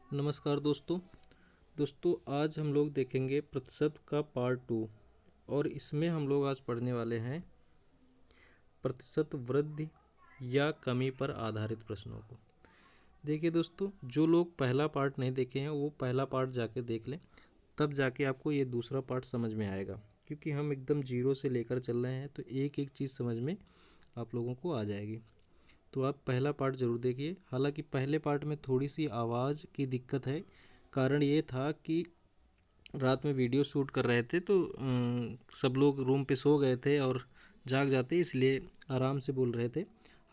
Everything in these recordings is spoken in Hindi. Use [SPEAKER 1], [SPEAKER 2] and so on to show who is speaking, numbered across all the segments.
[SPEAKER 1] नमस्कार दोस्तों आज हम लोग देखेंगे प्रतिशत का पार्ट 2। और इसमें हम लोग आज पढ़ने वाले हैं प्रतिशत वृद्धि या कमी पर आधारित प्रश्नों को। देखिए दोस्तों, जो लोग पहला पार्ट नहीं देखे हैं वो पहला पार्ट जाके देख लें, तब जाके आपको ये दूसरा पार्ट समझ में आएगा। क्योंकि हम एकदम जीरो से लेकर चल रहे हैं तो एक एक चीज़ समझ में आप लोगों को आ जाएगी। तो आप पहला पार्ट ज़रूर देखिए। हालांकि पहले पार्ट में थोड़ी सी आवाज़ की दिक्कत है। कारण ये था कि रात में वीडियो शूट कर रहे थे तो सब लोग रूम पे सो गए थे और जाग जाते, इसलिए आराम से बोल रहे थे।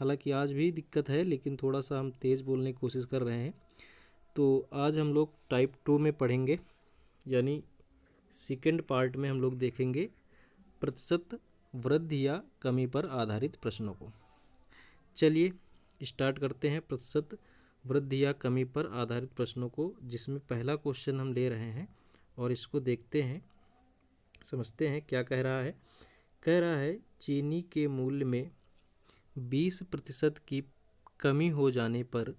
[SPEAKER 1] हालांकि आज भी दिक्कत है, लेकिन थोड़ा सा हम तेज़ बोलने की कोशिश कर रहे हैं। तो आज हम लोग टाइप 2 में पढ़ेंगे, यानी सेकेंड पार्ट में हम लोग देखेंगे प्रतिशत वृद्धि या कमी पर आधारित प्रश्नों को। चलिए स्टार्ट करते हैं प्रतिशत वृद्धि या कमी पर आधारित प्रश्नों को, जिसमें पहला क्वेश्चन हम ले रहे हैं और इसको देखते हैं, समझते हैं क्या कह रहा है। कह रहा है चीनी के मूल्य में 20% की कमी हो जाने पर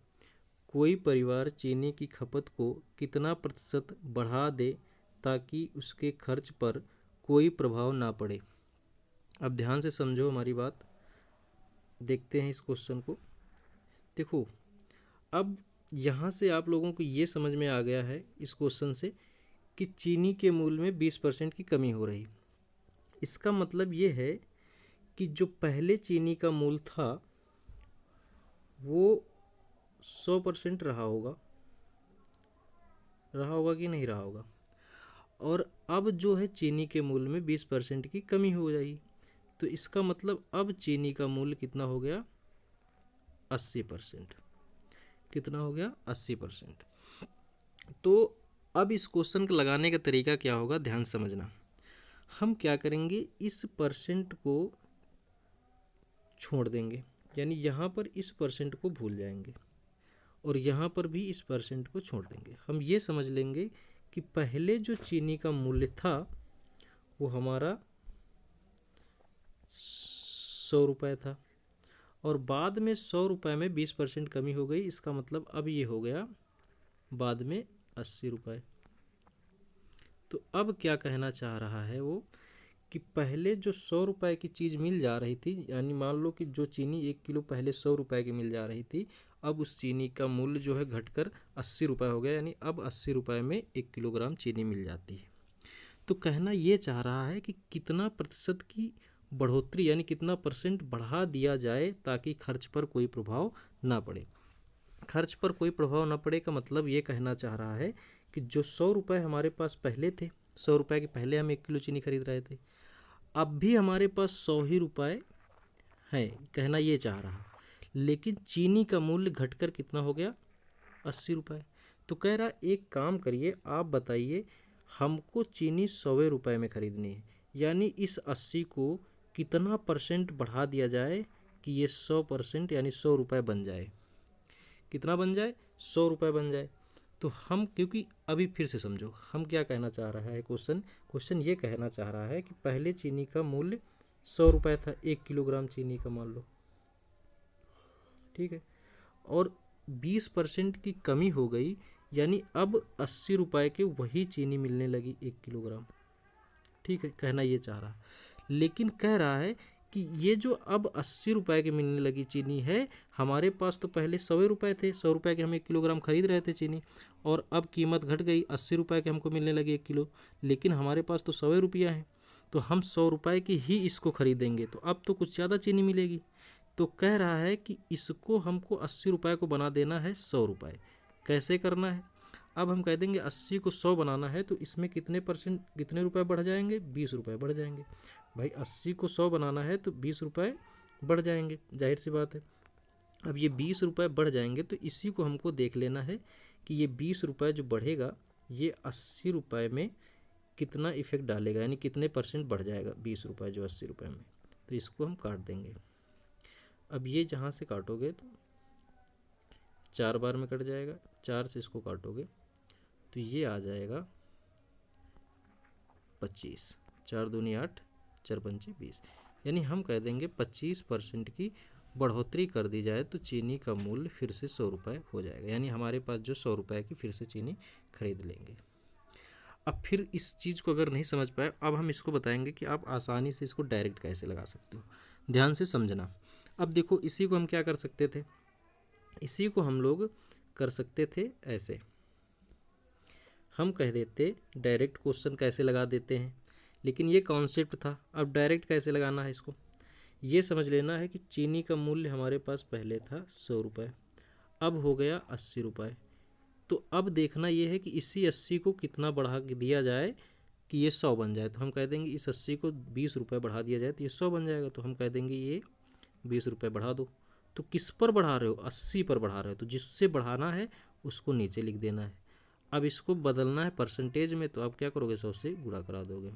[SPEAKER 1] कोई परिवार चीनी की खपत को कितना प्रतिशत बढ़ा दे ताकि उसके खर्च पर कोई प्रभाव ना पड़े। अब ध्यान से समझो हमारी बात, देखते हैं इस क्वेश्चन को। देखो, अब यहाँ से आप लोगों को ये समझ में आ गया है इस क्वेश्चन से कि चीनी के मूल्य में 20% की कमी हो रही। इसका मतलब ये है कि जो पहले चीनी का मूल्य था वो 100% रहा होगा कि नहीं रहा होगा। और अब जो है चीनी के मूल्य में 20% की कमी हो जाएगी, तो इसका मतलब अब चीनी का मूल्य कितना हो गया? 80%। कितना हो गया? 80%। तो अब इस क्वेश्चन को लगाने का तरीका क्या होगा, ध्यान समझना। हम क्या करेंगे, इस परसेंट को छोड़ देंगे, यानी यहाँ पर इस परसेंट को भूल जाएंगे और यहाँ पर भी इस परसेंट को छोड़ देंगे। हम ये समझ लेंगे कि पहले जो चीनी का मूल्य था वो हमारा 100 रुपये था और बाद में 100 रुपये में 20% कमी हो गई। इसका मतलब अब ये हो गया बाद में 80 रुपये। तो अब क्या कहना चाह रहा है वो कि पहले जो 100 रुपये की चीज़ मिल जा रही थी, यानी मान लो कि जो चीनी 1 किलो पहले 100 रुपये की मिल जा रही थी, अब उस चीनी का मूल्य जो है घटकर 80 रुपये हो गया, यानी अब 80 रुपये में 1 किलोग्राम चीनी मिल जाती है। तो कहना ये चाह रहा है कि कितना प्रतिशत की बढ़ोतरी, यानी कितना परसेंट बढ़ा दिया जाए ताकि खर्च पर कोई प्रभाव ना पड़े। खर्च पर कोई प्रभाव ना पड़े का मतलब ये कहना चाह रहा है कि जो 100 रुपये हमारे पास पहले थे, 100 रुपये के पहले हम 1 किलो चीनी खरीद रहे थे, अब भी हमारे पास 100 ही रुपये हैं, कहना ये चाह रहा। लेकिन चीनी का मूल्य घटकर कितना हो गया? 80 रुपये। तो कह रहा एक काम करिए, आप बताइए हमको चीनी 100 रुपये में खरीदनी है, यानी इस 80 को कितना परसेंट बढ़ा दिया जाए कि ये 100% यानी 100 रुपये बन जाए। कितना बन जाए? 100 रुपये बन जाए। तो हम, क्योंकि अभी फिर से समझो हम क्या कहना चाह रहा है, क्वेश्चन ये कहना चाह रहा है कि पहले चीनी का मूल्य 100 रुपये था 1 किलोग्राम चीनी का, मान लो, ठीक है, और 20% की कमी हो गई, यानी अब 80 रुपये के वही चीनी मिलने लगी 1 किलोग्राम। ठीक है, कहना ये चाह रहा, लेकिन कह रहा है कि ये जो अब 80 रुपये की मिलने लगी चीनी है, हमारे पास तो पहले 100 रुपये थे, 100 रुपये के हम 1 किलोग्राम खरीद रहे थे चीनी, और अब कीमत घट गई, 80 रुपये के हमको मिलने लगी 1 किलो, लेकिन हमारे पास तो 100 रुपया है, तो हम 100 रुपये की ही इसको खरीदेंगे, तो अब तो कुछ ज़्यादा चीनी मिलेगी। तो कह रहा है कि इसको हमको 80 रुपये को बना देना है 100 रुपये। कैसे करना है? अब हम कह देंगे 80 को 100 बनाना है, तो इसमें कितने रुपए बढ़ जाएंगे? 20 रुपये बढ़ जाएंगे। भाई 80 को 100 बनाना है तो 20 रुपये बढ़ जाएंगे, जाहिर सी बात है। अब ये 20 रुपये बढ़ जाएंगे तो इसी को हमको देख लेना है कि ये 20 रुपये जो बढ़ेगा ये 80 रुपये में कितना इफेक्ट डालेगा, यानी कितने परसेंट बढ़ जाएगा 20 रुपये जो 80 रुपये में। तो इसको हम काट देंगे। अब ये जहाँ से काटोगे तो 4 बार में कट जाएगा, 4 से इसको काटोगे तो ये आ जाएगा 25, 4 दूनी 8, 4 पंचे 20, यानी हम कह देंगे 25% की बढ़ोतरी कर दी जाए तो चीनी का मूल्य फिर से 100 रुपये हो जाएगा, यानी हमारे पास जो 100 रुपये की फिर से चीनी खरीद लेंगे। अब फिर इस चीज़ को अगर नहीं समझ पाए, अब हम इसको बताएंगे कि आप आसानी से इसको डायरेक्ट कैसे लगा सकते हो। ध्यान से समझना। अब देखो, इसी को हम क्या कर सकते थे, इसी को हम लोग कर सकते थे ऐसे, हम कह देते डायरेक्ट क्वेश्चन कैसे लगा देते हैं, लेकिन ये कॉन्सेप्ट था। अब डायरेक्ट कैसे लगाना है इसको, ये समझ लेना है कि चीनी का मूल्य हमारे पास पहले था 100 रुपये, अब हो गया 80 रुपये। तो अब देखना ये है कि इसी 80 को कितना बढ़ा दिया जाए कि ये 100 बन जाए। तो हम कह देंगे इस 80 को 20 रुपये बढ़ा दिया जाए तो ये 100 बन जाएगा। तो हम कह देंगे ये 20 रुपये बढ़ा दो। तो किस पर बढ़ा रहे हो, 80 पर बढ़ा रहे हो, तो जिससे बढ़ाना है उसको नीचे लिख देना है। अब इसको बदलना है परसेंटेज में, तो आप क्या करोगे, 100 से गुणा करा दोगे।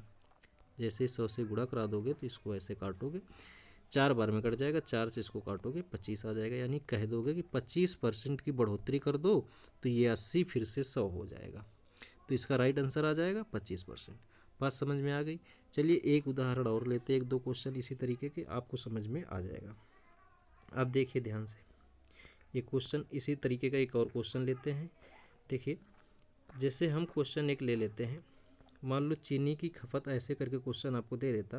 [SPEAKER 1] जैसे 100 से गुणा करा दोगे तो इसको ऐसे काटोगे, 4 बार में कट जाएगा, 4 से इसको काटोगे 25 आ जाएगा। यानी कह दोगे कि 25% की बढ़ोतरी कर दो तो ये 80 फिर से 100 हो जाएगा। तो इसका राइट आंसर आ जाएगा 25%। बात समझ में आ गई। चलिए एक उदाहरण और लेते हैं, 1-2 क्वेश्चन इसी तरीके के, आपको समझ में आ जाएगा। अब देखिए ध्यान से, ये क्वेश्चन इसी तरीके का एक और क्वेश्चन लेते हैं। देखिए, जैसे हम क्वेश्चन एक ले लेते हैं, मान लो चीनी की खपत, ऐसे करके क्वेश्चन आपको दे देता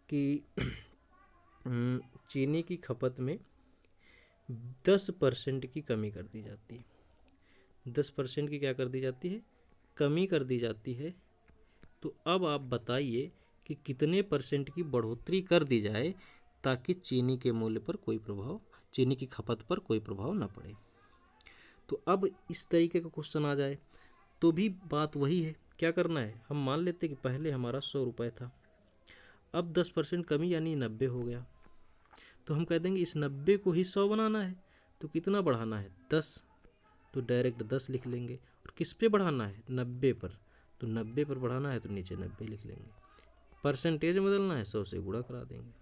[SPEAKER 1] कि चीनी की खपत में 10% की कमी कर दी जाती है। 10% की क्या कर दी जाती है, कमी कर दी जाती है। तो अब आप बताइए कि कितने परसेंट की बढ़ोतरी कर दी जाए ताकि चीनी के मूल्य पर कोई प्रभाव, चीनी की खपत पर कोई प्रभाव न पड़े। तो अब इस तरीके का क्वेश्चन आ जाए तो भी बात वही है, क्या करना है, हम मान लेते कि पहले हमारा 100 रुपये था, अब 10% कमी यानी 90 हो गया। तो हम कह देंगे इस 90 को ही 100 बनाना है, तो कितना बढ़ाना है, 10। तो डायरेक्ट 10 लिख लेंगे। और किस पे बढ़ाना है, 90 पर, तो 90 पर बढ़ाना है तो नीचे 90 लिख लेंगे। परसेंटेज बदलना है, 100 से गुणा करा देंगे।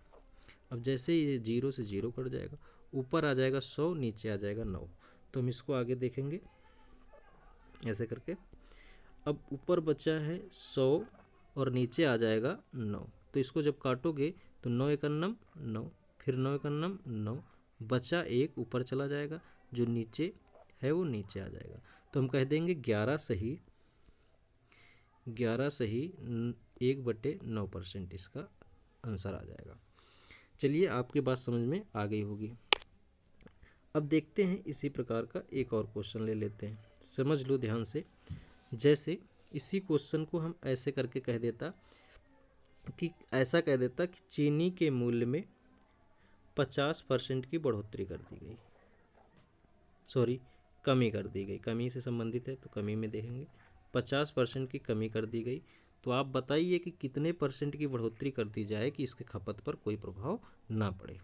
[SPEAKER 1] अब जैसे ये 0 से 0 कट जाएगा, ऊपर आ जाएगा 100, नीचे आ जाएगा 9। तो हम इसको आगे देखेंगे ऐसे करके। अब ऊपर बचा है 100 और नीचे आ जाएगा 9। तो इसको जब काटोगे तो 9 एकन्नम 9, फिर 9 एकन्नम 9, बचा 1 ऊपर चला जाएगा, जो नीचे है वो नीचे आ जाएगा। तो हम कह देंगे 11 सही 1/9% इसका आंसर आ जाएगा। चलिए आपकी बात समझ में आ गई होगी। अब देखते हैं इसी प्रकार का एक और क्वेश्चन ले लेते हैं, समझ लो ध्यान से। जैसे इसी क्वेश्चन को हम ऐसे करके कह देता कि ऐसा कह देता कि चीनी के मूल्य में 50% की बढ़ोतरी कर दी गई, सॉरी कमी कर दी गई, कमी से संबंधित है तो कमी में देखेंगे। 50% की कमी कर दी गई, तो आप बताइए कि कितने परसेंट की बढ़ोतरी कर दी जाए कि इसके खपत पर कोई प्रभाव ना पड़े।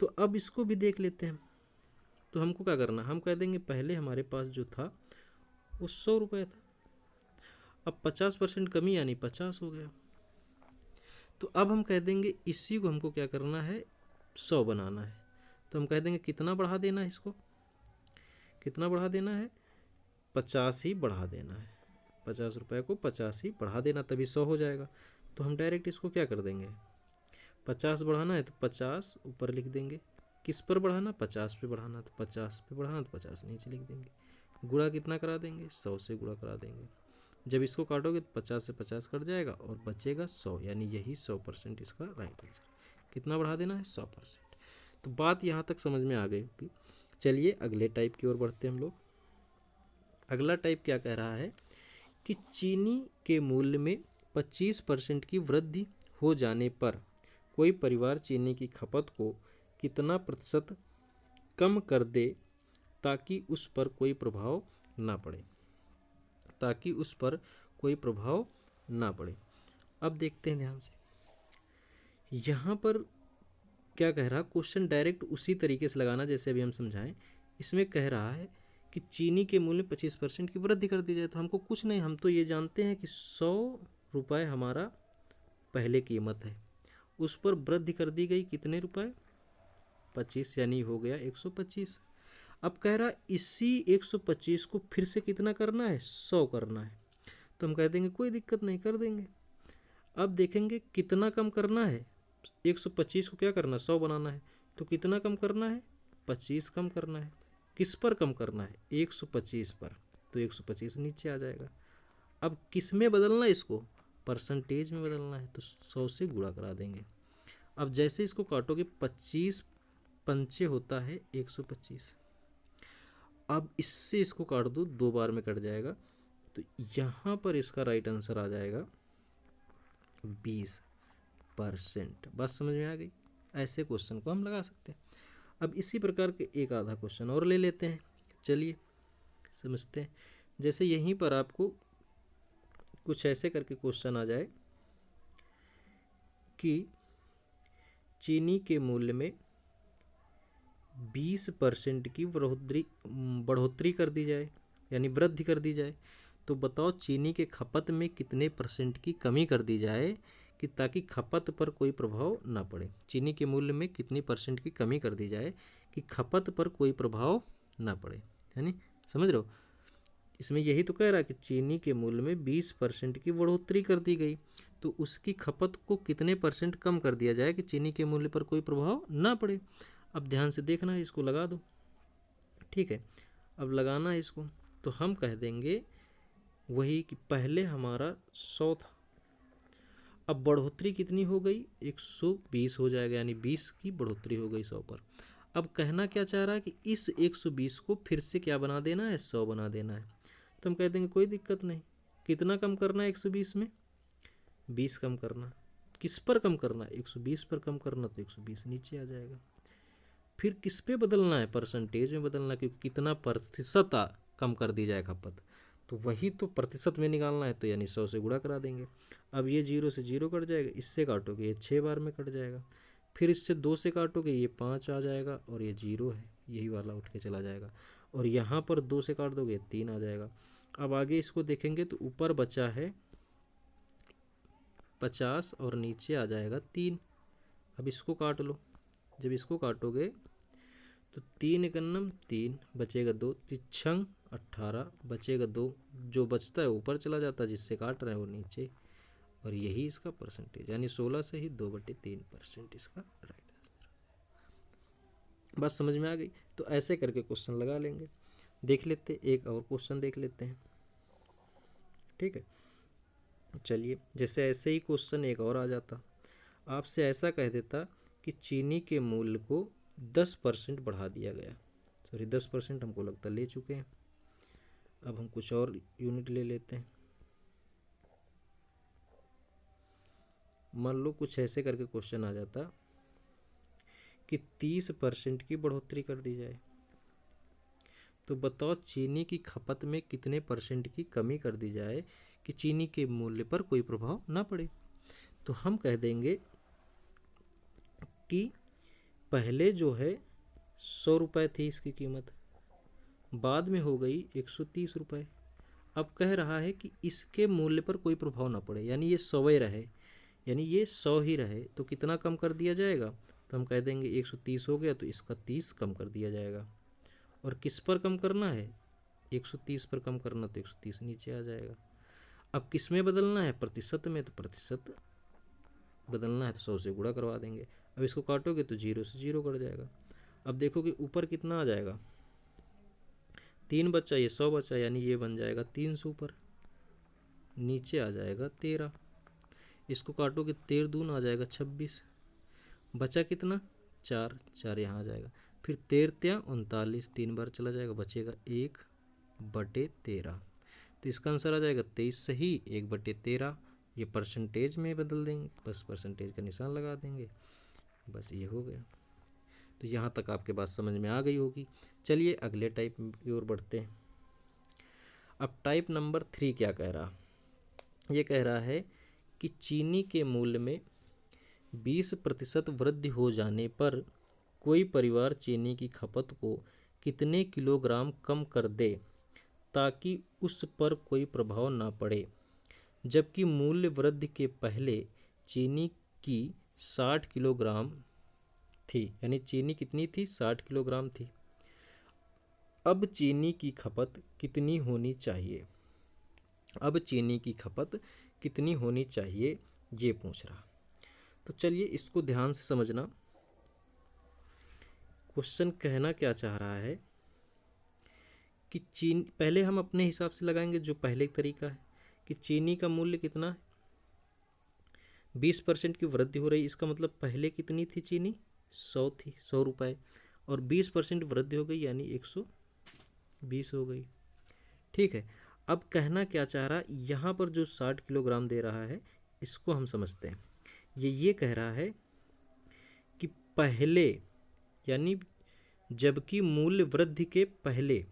[SPEAKER 1] तो अब इसको भी देख लेते हैं। तो हमको क्या करना, हम कह देंगे पहले हमारे पास जो था वो 100 रुपये था, अब 50% कमी यानी 50 हो गया। तो अब हम कह देंगे इसी को हमको क्या करना है, 100 बनाना है। तो हम कह देंगे कितना बढ़ा देना है, इसको कितना बढ़ा देना है, 50 ही बढ़ा देना है। 50 रुपये को 50 ही बढ़ा देना, तभी 100 हो जाएगा। तो हम डायरेक्ट इसको क्या कर देंगे, 50 बढ़ाना है तो 50 ऊपर लिख देंगे, किस पर बढ़ाना, 50 पे बढ़ाना, तो 50 पे बढ़ाना तो 50 नीचे लिख देंगे। गुणा कितना करा देंगे, 100 से गुणा करा देंगे। जब इसको काटोगे तो 50 से 50 कट जाएगा और बचेगा 100, यानी यही 100% इसका राइट आंसर। कितना बढ़ा देना है, 100%। तो बात यहाँ तक समझ में आ गई होगी। चलिए अगले टाइप की ओर बढ़ते हैं हम लोग। अगला टाइप क्या कह रहा है कि चीनी के मूल्य में 25% की वृद्धि हो जाने पर कोई परिवार चीनी की खपत को कितना प्रतिशत कम कर दे ताकि उस पर कोई प्रभाव ना पड़े, ताकि उस पर कोई प्रभाव ना पड़े। अब देखते हैं ध्यान से, यहाँ पर क्या कह रहा, क्वेश्चन डायरेक्ट उसी तरीके से लगाना जैसे अभी हम समझाएं। इसमें कह रहा है कि चीनी के मूल्य 25% की वृद्धि कर दी जाए। तो हमको कुछ नहीं, हम तो ये जानते हैं कि 100 रुपये हमारा पहले कीमत है, उस पर वृद्धि कर दी गई कितने रुपए, 25, यानी हो गया 125। अब कह रहा इसी 125 को फिर से कितना करना है, 100 करना है। तो हम कह देंगे कोई दिक्कत नहीं, कर देंगे। अब देखेंगे कितना कम करना है, 125 को क्या करना, 100 बनाना है। तो कितना कम करना है? 25 कम करना है। किस पर कम करना है? 125 पर। तो 125 नीचे आ जाएगा। अब किस में बदलना है इसको? परसेंटेज में बदलना है, तो 100 से गुणा करा देंगे। अब जैसे इसको काटोगे 25 पंचे होता है 125। अब इससे इसको काट दो, 2 बार में कट जाएगा। तो यहाँ पर इसका राइट आंसर आ जाएगा 20%। बात समझ में आ गई? ऐसे क्वेश्चन को हम लगा सकते हैं। अब इसी प्रकार के एक आधा क्वेश्चन और ले लेते हैं, चलिए समझते हैं। जैसे यहीं पर आपको कुछ ऐसे करके क्वेश्चन आ जाए कि चीनी के मूल्य में 20% की बढ़ोतरी कर दी जाए, यानी वृद्धि कर दी जाए। तो बताओ चीनी के खपत में कितने परसेंट की कमी कर दी जाए कि ताकि खपत पर कोई प्रभाव ना पड़े। चीनी के मूल्य में कितनी परसेंट की कमी कर दी जाए कि खपत पर कोई प्रभाव ना पड़े, यानी समझ रहे हो? इसमें यही तो कह रहा है कि चीनी के मूल्य में 20% की बढ़ोतरी कर दी गई, तो उसकी खपत को कितने परसेंट कम कर दिया जाए कि चीनी के मूल्य पर कोई प्रभाव ना पड़े। अब ध्यान से देखना है, इसको लगा दो, ठीक है। अब लगाना है इसको, तो हम कह देंगे वही कि पहले हमारा 100 था, अब बढ़ोतरी कितनी हो गई? 120 हो जाएगा, यानी 20 की बढ़ोतरी हो गई 100 पर। अब कहना क्या चाह रहा है कि इस 120 को फिर से क्या बना देना है? 100 बना देना है। तो हम कह देंगे कोई दिक्कत नहीं। कितना कम करना है 120 में? 20 कम करना। किस पर कम करना है? 120 पर कम करना, तो 120 नीचे आ जाएगा। फिर किस पे बदलना है? परसेंटेज में बदलना, क्योंकि कितना प्रतिशत कम कर दी जाए खपत, तो वही तो प्रतिशत में निकालना है, तो यानी 100 से गुणा करा देंगे। अब ये 0 से 0 कट जाएगा, इससे काटोगे ये 6 बार में कट जाएगा। फिर इससे 2 से काटोगे ये 5 आ जाएगा, और ये 0 है, यही वाला उठ के चला जाएगा। और यहाँ पर 2 से काट दोगे 3 आ जाएगा। अब आगे इसको देखेंगे तो ऊपर बचा है 50 और नीचे आ जाएगा 3। अब इसको काट लो। जब इसको काटोगे तो 3 एकन्नम 3, बचेगा 2, तिछंग 18, बचेगा 2। जो बचता है ऊपर चला जाता है, जिससे काट रहे हैं वो नीचे। और यही इसका परसेंटेज, यानी 16 से ही 2/3% इसका राइट आंसर। बात समझ में आ गई? तो ऐसे करके क्वेश्चन लगा लेंगे। देख लेते एक और क्वेश्चन देख लेते हैं, ठीक है। चलिए, जैसे ऐसे ही क्वेश्चन एक और आ जाता, आपसे ऐसा कह देता कि चीनी के मूल्य को 10% बढ़ा दिया गया। सॉरी, 10% हमको लगता ले चुके हैं। अब हम कुछ और यूनिट ले लेते हैं। मान लो कुछ ऐसे करके क्वेश्चन आ जाता कि 30% की बढ़ोतरी कर दी जाए। तो बताओ चीनी की खपत में कितने परसेंट की कमी कर दी जाए कि चीनी के मूल्य पर कोई प्रभाव ना पड़े। तो हम कह देंगे कि पहले जो है 100 रुपये थी इसकी कीमत, बाद में हो गई 130 रुपये। अब कह रहा है कि इसके मूल्य पर कोई प्रभाव ना पड़े, यानी ये 100 ही रहे, यानी ये 100 ही रहे। तो कितना कम कर दिया जाएगा? तो हम कह देंगे 130 हो गया, तो इसका 30 कम कर दिया जाएगा। और किस पर कम करना है? 130 पर कम करना, तो 130 नीचे आ जाएगा। अब किस में बदलना है? प्रतिशत में, तो प्रतिशत बदलना है तो 100 से गुणा करवा देंगे। अब इसको काटोगे तो 0 से 0 कट जाएगा। अब देखोगे ऊपर कितना आ जाएगा? 3 बचा, ये 100 बचा, यानी ये बन जाएगा 300 ऊपर, नीचे आ जाएगा 13। इसको काटोगे 13 दून आ जाएगा 26, बचा कितना? 4, 4 यहाँ आ जाएगा। फिर 13 39, 3 बार चला जाएगा, बचेगा 1/13। तो इसका आंसर आ जाएगा 23 सही, 1/13। ये परसेंटेज में बदल देंगे, बस परसेंटेज का निशान लगा देंगे, बस ये हो गया। तो यहाँ तक आपके बात समझ में आ गई होगी। चलिए अगले टाइप की ओर बढ़ते हैं। अब टाइप नंबर 3 क्या कह रहा? ये कह रहा है कि चीनी के मूल्य में 20% वृद्धि हो जाने पर कोई परिवार चीनी की खपत को कितने किलोग्राम कम कर दे ताकि उस पर कोई प्रभाव ना पड़े, जबकि मूल्य वृद्धि के पहले चीनी की 60 किलोग्राम थी, यानी चीनी कितनी थी? 60 किलोग्राम थी। अब चीनी की खपत कितनी होनी चाहिए? अब चीनी की खपत कितनी होनी चाहिए, ये पूछ रहा। तो चलिए इसको ध्यान से समझना। क्वेश्चन कहना क्या चाह रहा है कि चीनी, पहले हम अपने हिसाब से लगाएंगे जो पहले तरीका है कि चीनी का मूल्य कितना है, 20% की वृद्धि हो रही, इसका मतलब पहले कितनी थी चीनी, 100 थी, 100 रुपये, और 20% वृद्धि हो गई यानी 120 हो गई। ठीक है, अब कहना क्या चाह रहा है, यहाँ पर जो 60 किलोग्राम दे रहा है इसको हम समझते हैं। ये कह रहा है कि पहले, यानी जबकि मूल्य वृद्धि के पहले,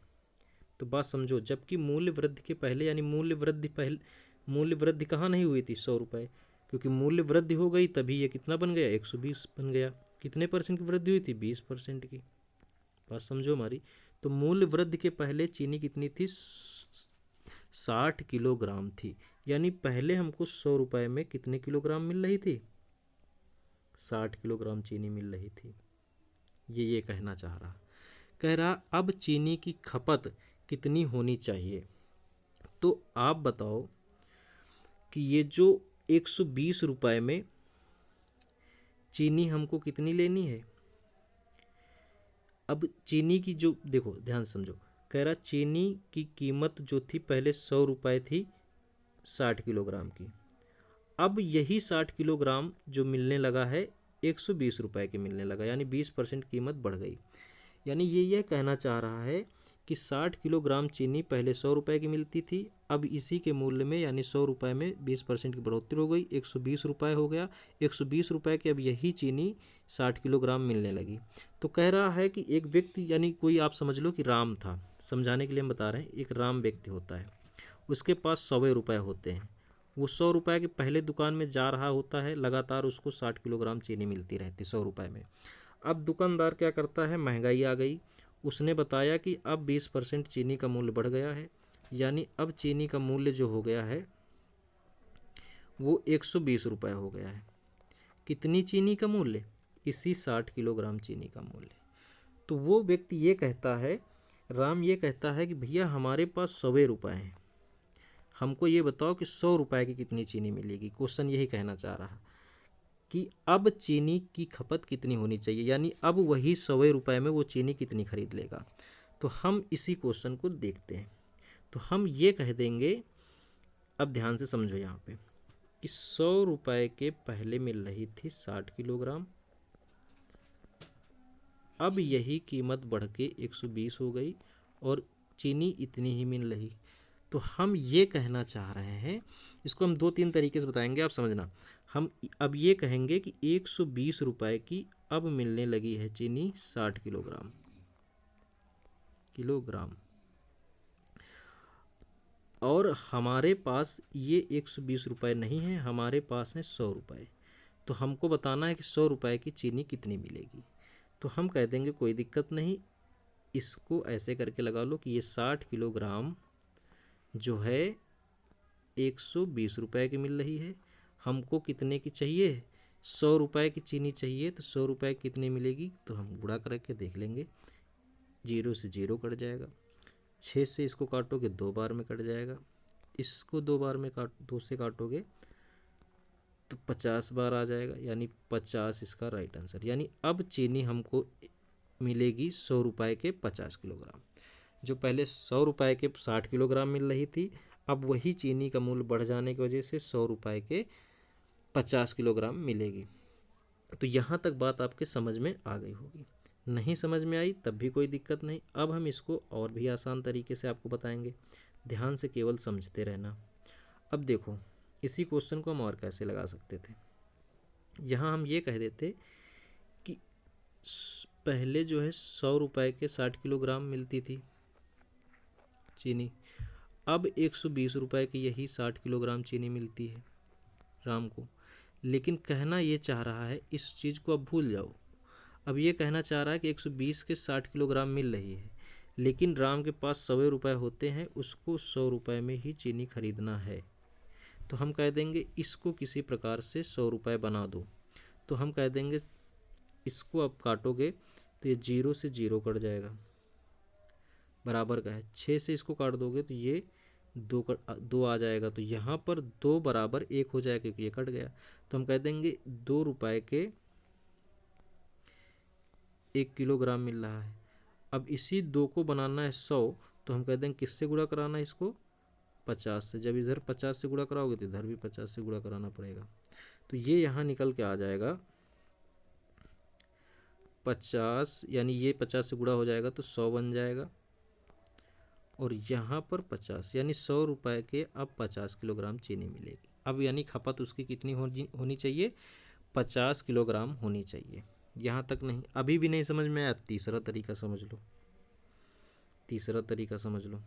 [SPEAKER 1] तो बात समझो, जबकि मूल्य वृद्धि के पहले, यानी मूल्य वृद्धि कहाँ नहीं हुई थी, 100 रुपये, क्योंकि मूल्य वृद्धि हो गई तभी ये कितना बन गया, 120 बन गया। कितने परसेंट की वृद्धि हुई थी, 20% की। बात समझो हमारी। तो मूल्य वृद्धि के पहले चीनी कितनी थी, 60 किलोग्राम थी, यानी पहले हमको 100 रुपये में कितने किलोग्राम मिल रही थी, 60 किलोग्राम चीनी मिल रही थी। ये कहना चाह रहा, कह रहा अब चीनी की खपत कितनी होनी चाहिए। तो आप बताओ कि ये जो 120 रुपये में चीनी हमको कितनी लेनी है। अब चीनी की जो, देखो ध्यान से समझो, कह रहा चीनी की कीमत जो थी पहले 100 रुपये थी 60 किलोग्राम की, अब यही 60 किलोग्राम जो मिलने लगा है 120 रुपये के मिलने लगा, यानी 20% कीमत बढ़ गई। यानी ये कहना चाह रहा है कि 60 किलोग्राम चीनी पहले 100 रुपये की मिलती थी, अब इसी के मूल्य में यानी 100 रुपये में 20% की बढ़ोतरी हो गई, 120 रुपये हो गया। 120 रुपये की अब यही चीनी 60 किलोग्राम मिलने लगी। तो कह रहा है कि एक व्यक्ति, यानी कोई आप समझ लो कि राम था, समझाने के लिए हम बता रहे हैं, एक राम व्यक्ति होता है, उसके पास 100 रुपये होते हैं, वो 100 रुपये के पहले दुकान में जा रहा होता है, लगातार उसको 60 किलोग्राम चीनी मिलती रहती 100 रुपये में। अब दुकानदार क्या करता है, महंगाई आ गई, उसने बताया कि अब 20% चीनी का मूल्य बढ़ गया है, यानी अब चीनी का मूल्य जो हो गया है वो 120 रुपये हो गया है। कितनी चीनी का मूल्य, इसी 60 किलोग्राम चीनी का मूल्य। तो वो व्यक्ति ये कहता है, राम ये कहता है कि भैया हमारे पास 100 रुपये हैं, हमको ये बताओ कि 100 रुपये की कितनी चीनी मिलेगी। क्वेश्चन यही कहना चाह रहा कि अब चीनी की खपत कितनी होनी चाहिए, यानी अब वही 100 रुपये में वो चीनी कितनी खरीद लेगा। तो हम इसी क्वेश्चन को देखते हैं। तो हम ये कह देंगे, अब ध्यान से समझो यहाँ पे, कि 100 रुपये के पहले मिल रही थी 60 किलोग्राम, अब यही कीमत बढ़ के 120 हो गई और चीनी इतनी ही मिल रही। तो हम ये कहना चाह रहे हैं, इसको हम 2-3 तरीके से बताएंगे, आप समझना। हम अब ये कहेंगे कि 120 रुपये की अब मिलने लगी है चीनी 60 किलोग्राम, और हमारे पास ये 120 रुपये नहीं है, हमारे पास है 100 रुपये। तो हमको बताना है कि 100 रुपये की चीनी कितनी मिलेगी। तो हम कह देंगे कोई दिक्कत नहीं, इसको ऐसे करके लगा लो कि ये 60 किलोग्राम जो है 120 रुपये की मिल रही है, हमको कितने की चाहिए, 100 रुपये की चीनी चाहिए। तो 100 रुपये कितनी मिलेगी, तो हम गुणा करके देख लेंगे, 0 से 0 कट जाएगा, 6 से इसको काटोगे 2 बार में कट जाएगा, इसको 2 बार में 2 से काटोगे तो 50 बार आ जाएगा, यानी 50 इसका राइट आंसर। यानी अब चीनी हमको मिलेगी 100 रुपये के 50 किलोग्राम। जो पहले 100 रुपये के 60 किलोग्राम मिल रही थी, अब वही चीनी का मूल्य बढ़ जाने की वजह से 100 रुपये के 50 किलोग्राम मिलेगी। तो यहाँ तक बात आपके समझ में आ गई होगी। नहीं समझ में आई तब भी कोई दिक्कत नहीं, अब हम इसको और भी आसान तरीके से आपको बताएंगे, ध्यान से केवल समझते रहना। अब देखो, इसी क्वेश्चन को हम और कैसे लगा सकते थे। यहाँ हम ये कह देते कि पहले जो है 100 रुपये के 60 किलोग्राम मिलती थी चीनी, अब 120 रुपये की यही 60 किलोग्राम चीनी मिलती है राम को। लेकिन कहना ये चाह रहा है, इस चीज़ को अब भूल जाओ, अब ये कहना चाह रहा है कि 120 के 60 किलोग्राम मिल रही है, लेकिन राम के पास 100 रुपये होते हैं, उसको 100 रुपये में ही चीनी खरीदना है। तो हम कह देंगे इसको किसी प्रकार से 100 रुपये बना दो। तो हम कह देंगे इसको अब काटोगे तो ये 0 से 0 कट जाएगा, बराबर का है। 6 से इसको काट दोगे तो ये 2 आ जाएगा, तो यहाँ पर 2 बराबर 1 हो जाएगा क्योंकि ये कट गया। तो हम कह देंगे 2 रुपये के 1 किलोग्राम मिल रहा है। अब इसी 2 को बनाना है 100, तो हम कह देंगे किससे गुणा कराना है इसको, 50 से। जब इधर 50 से गुणा कराओगे तो इधर भी 50 से गुणा कराना पड़ेगा। तो ये यहाँ निकल के आ जाएगा 50, यानी ये 50 से गुणा हो जाएगा तो 100 बन जाएगा, और यहाँ पर 50, यानी 100 रुपये के अब 50 किलोग्राम चीनी मिलेगी। अब यानी खपत उसकी कितनी होनी चाहिए, 50 किलोग्राम होनी चाहिए। यहाँ तक नहीं, अभी भी नहीं समझ में आया, तीसरा तरीका समझ लो, तीसरा तरीका समझ लो।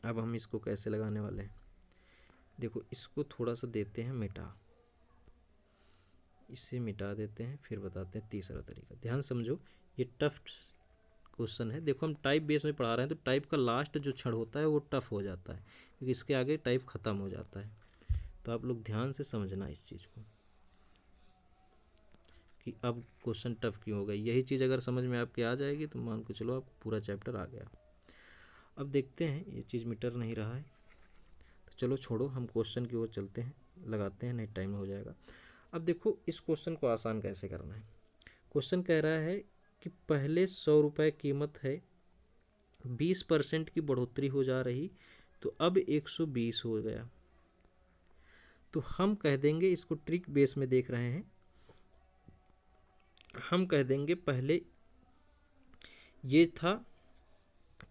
[SPEAKER 1] अब हम इसको कैसे लगाने वाले हैं, देखो इसको थोड़ा सा देते हैं मिटा, इसे मिटा देते हैं, फिर बताते हैं तीसरा तरीका। ध्यान समझो, ये टफ क्वेश्चन है। देखो हम टाइप बेस में पढ़ा रहे हैं, तो टाइप का लास्ट जो क्षण होता है वो टफ हो जाता है, क्योंकि इसके आगे टाइप ख़त्म हो जाता है। तो आप लोग ध्यान से समझना इस चीज़ को कि अब क्वेश्चन टफ क्यों हो गई। यही चीज़ अगर समझ में आपके आ जाएगी तो मान के चलो आप पूरा चैप्टर आ गया। अब देखते हैं, ये चीज़ मिटर नहीं रहा है, तो चलो छोड़ो, हम क्वेश्चन की ओर चलते हैं, लगाते हैं, नहीं टाइम हो जाएगा। अब देखो इस क्वेश्चन को आसान कैसे करना है। क्वेश्चन कह रहा है कि पहले 100 रुपये कीमत है, 20% की बढ़ोतरी हो जा रही, तो अब 120 हो गया। तो हम कह देंगे, इसको ट्रिक बेस में देख रहे हैं, हम कह देंगे पहले ये था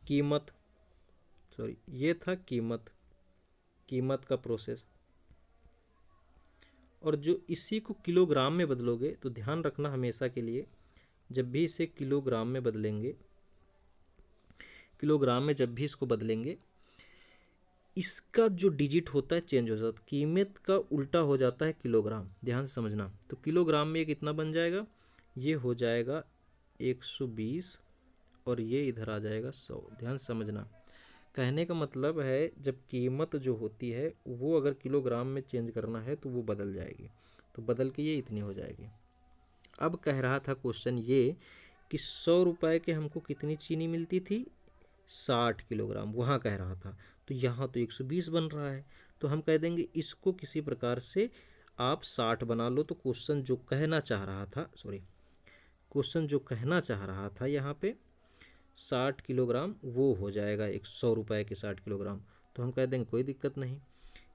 [SPEAKER 1] कीमत, सॉरी ये था कीमत, कीमत का प्रोसेस, और जो इसी को किलोग्राम में बदलोगे, तो ध्यान रखना हमेशा के लिए, जब भी इसे किलोग्राम में बदलेंगे, किलोग्राम में जब भी इसको बदलेंगे, इसका जो डिजिट होता है चेंज हो जाता है, कीमत का उल्टा हो जाता है किलोग्राम। ध्यान से समझना, तो किलोग्राम में ये कितना बन जाएगा, ये हो जाएगा 120, और ये इधर आ जाएगा 100। ध्यान समझना, कहने का मतलब है जब कीमत जो होती है वो अगर किलोग्राम में चेंज करना है तो वो बदल जाएगी, तो बदल के ये इतनी हो जाएगी। अब कह रहा था क्वेश्चन ये कि 100 रुपये के हमको कितनी चीनी मिलती थी, 60 किलोग्राम, वहाँ कह रहा था। तो यहाँ तो 120 बन रहा है, तो हम कह देंगे इसको किसी प्रकार से आप 60 बना लो। तो क्वेश्चन जो कहना चाह रहा था, सॉरी क्वेश्चन जो कहना चाह रहा था यहाँ पे 60 किलोग्राम, वो हो जाएगा 100 रुपये के 60 किलोग्राम। तो हम कह देंगे कोई दिक्कत नहीं,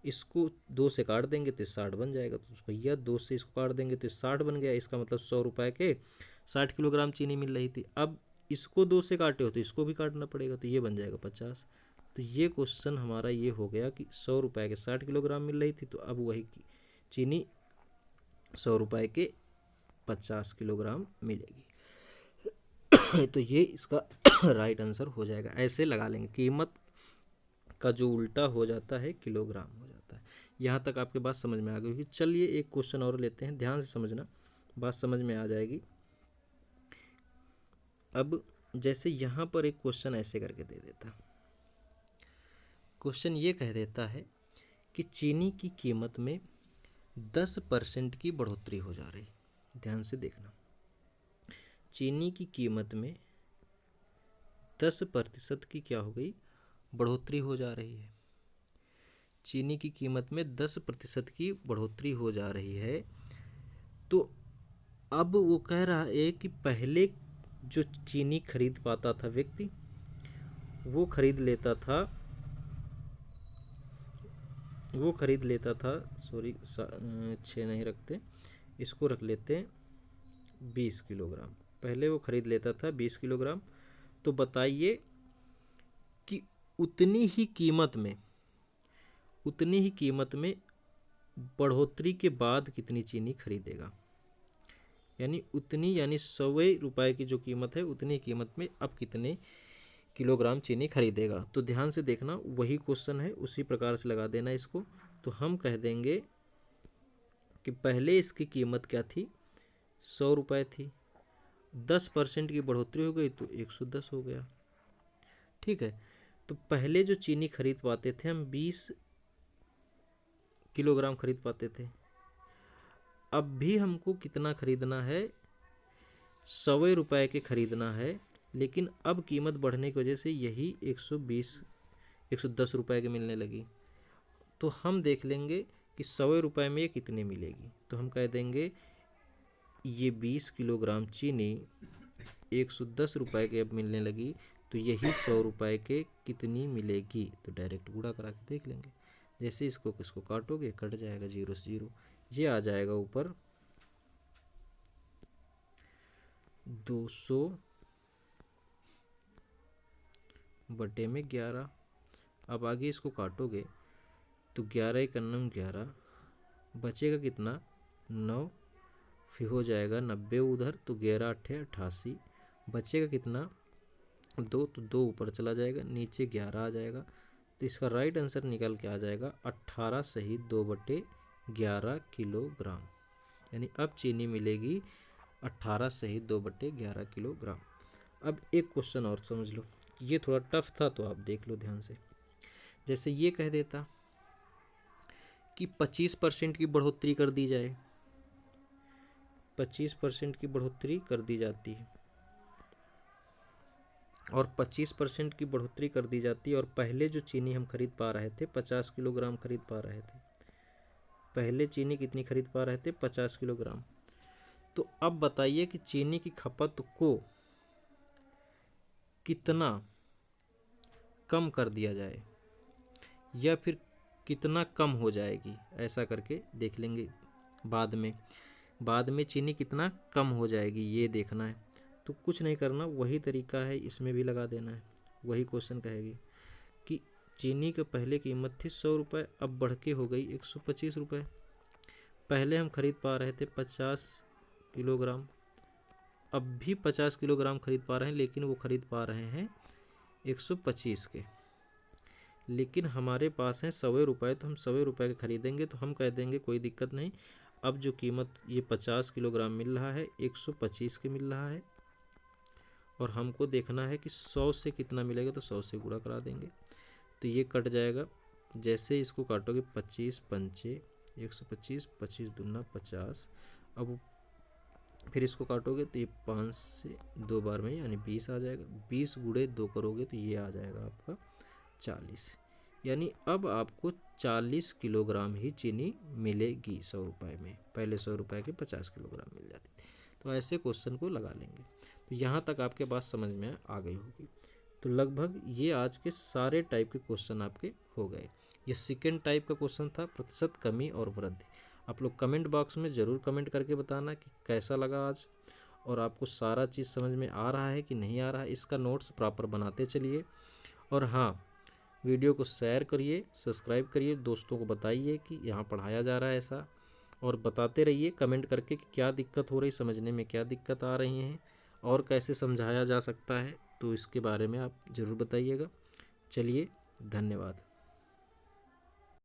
[SPEAKER 1] इसको 2 से काट देंगे तो 60 बन जाएगा। तो भैया 2 से इसको काट देंगे तो 60 बन गया, इसका मतलब 100 रुपये के 60 किलोग्राम चीनी मिल रही थी। अब इसको 2 से काटे हो तो इसको भी काटना पड़ेगा, तो ये बन जाएगा 50। तो ये क्वेश्चन हमारा ये हो गया कि 100 रुपये के 60 किलोग्राम मिल रही थी, तो अब वही चीनी 100 रुपये के 50 किलोग्राम मिलेगी। तो ये इसका राइट आंसर हो जाएगा। ऐसे लगा लेंगे, कीमत का जो उल्टा हो जाता है किलोग्राम हो जाता है। यहाँ तक आपके बात समझ में आ गई। चलिए एक क्वेश्चन और लेते हैं, ध्यान से समझना, बात समझ में आ जाएगी। अब जैसे यहाँ पर एक क्वेश्चन ऐसे करके दे देता, क्वेश्चन ये कह देता है कि चीनी की कीमत में 10% की बढ़ोतरी हो जा रही। ध्यान से देखना, चीनी की कीमत में 10% की क्या हो गई, बढ़ोतरी हो जा रही है। चीनी की कीमत में 10% की बढ़ोतरी हो जा रही है। तो अब वो कह रहा है कि पहले जो चीनी खरीद पाता था व्यक्ति, वो खरीद लेता था, सॉरी 6 नहीं रखते, इसको रख लेते हैं 20 किलोग्राम। पहले वो खरीद लेता था 20 किलोग्राम। तो बताइए कि उतनी ही कीमत में बढ़ोतरी के बाद कितनी चीनी खरीदेगा, यानी उतनी, यानी 100 रुपये की जो कीमत है उतनी कीमत में अब कितने किलोग्राम चीनी खरीदेगा। तो ध्यान से देखना, वही क्वेश्चन है, उसी प्रकार से लगा देना इसको। तो हम कह देंगे कि पहले इसकी कीमत क्या थी, 100 रुपये थी, 10% की बढ़ोतरी हो गई तो 110 हो गया। ठीक है, तो पहले जो चीनी खरीद पाते थे हम 20 किलोग्राम खरीद पाते थे, अब भी हमको कितना खरीदना है, 100 रुपये के खरीदना है, लेकिन अब कीमत बढ़ने की वजह से यही 110 रुपये के मिलने लगी। तो हम देख लेंगे कि 100 रुपये में ये कितने मिलेगी। तो हम कह देंगे ये 20 किलोग्राम चीनी 110 रुपये की अब मिलने लगी, तो यही 100 रुपये के कितनी मिलेगी? तो डायरेक्ट गुणा करा के देख लेंगे। जैसे इसको किसको काटोगे, कट जाएगा 0 से 0, ये आ जाएगा ऊपर 200 बटे में 11। अब आगे इसको काटोगे तो 11 एक 11, बचेगा कितना 9, फिर हो जाएगा 90 उधर, तो 11 8 88, बचेगा कितना 2, तो 2 ऊपर चला जाएगा, नीचे 11 आ जाएगा। तो इसका राइट आंसर निकल के आ जाएगा 18 सही 2/11 किलोग्राम। यानी अब चीनी मिलेगी 18 सही 2/11 किलोग्राम। अब एक क्वेश्चन और समझ लो, ये थोड़ा टफ था तो आप देख लो ध्यान से। जैसे ये कह देता कि 25% की बढ़ोतरी कर दी जाए, 25% की बढ़ोतरी कर दी जाती है, और 25% की बढ़ोतरी कर दी जाती है, और पहले जो चीनी हम खरीद पा रहे थे 50 किलोग्राम खरीद पा रहे थे। पहले चीनी कितनी खरीद पा रहे थे? 50 किलोग्राम। तो अब बताइए कि चीनी की खपत को कितना कम कर दिया जाए, या फिर कितना कम हो जाएगी, ऐसा करके देख लेंगे बाद में चीनी कितना कम हो जाएगी ये देखना है। तो कुछ नहीं करना, वही तरीका है, इसमें भी लगा देना है। वही क्वेश्चन कहेगी कि चीनी की पहले कीमत थी 100 रुपये, अब बढ़ के हो गई 125 रुपये। पहले हम खरीद पा रहे थे 50 किलोग्राम, अब भी 50 किलोग्राम खरीद पा रहे हैं, लेकिन वो खरीद पा रहे हैं 125 के। लेकिन हमारे पास हैं 100 रुपये, तो हम 100 रुपये के खरीदेंगे, तो हम कह देंगे कोई दिक्कत नहीं, अब जो कीमत ये 50 किलोग्राम मिल रहा है 125 के मिल रहा है, और हमको देखना है कि 100 से कितना मिलेगा, तो 100 से गुणा करा देंगे, तो ये कट जाएगा। जैसे इसको काटोगे 25 पंचे 125, 25 दूना 50, अब फिर इसको काटोगे तो ये 5 से 2 बार में यानी 20 आ जाएगा, 20 गुणे 2 करोगे तो ये आ जाएगा आपका 40। यानी अब आपको 40 किलोग्राम ही चीनी मिलेगी 100 रुपये में, पहले 100 रुपये के 50 किलोग्राम मिल जाती थी। तो ऐसे क्वेश्चन को लगा लेंगे। तो यहाँ तक आपके बात समझ में आ गई होगी। तो लगभग ये आज के सारे टाइप के क्वेश्चन आपके हो गए। ये सेकेंड टाइप का क्वेश्चन था, प्रतिशत कमी और वृद्धि। आप लोग कमेंट बॉक्स में ज़रूर कमेंट करके बताना कि कैसा लगा आज, और आपको सारा चीज़ समझ में आ रहा है कि नहीं आ रहा है। इसका नोट्स प्रॉपर बनाते चलिए, और हाँ, वीडियो को शेयर करिए, सब्सक्राइब करिए, दोस्तों को बताइए कि यहाँ पढ़ाया जा रहा है ऐसा, और बताते रहिए कमेंट करके कि क्या दिक्कत हो रही, समझने में क्या दिक्कत आ रही हैं, और कैसे समझाया जा सकता है, तो इसके बारे में आप ज़रूर बताइएगा। चलिए, धन्यवाद।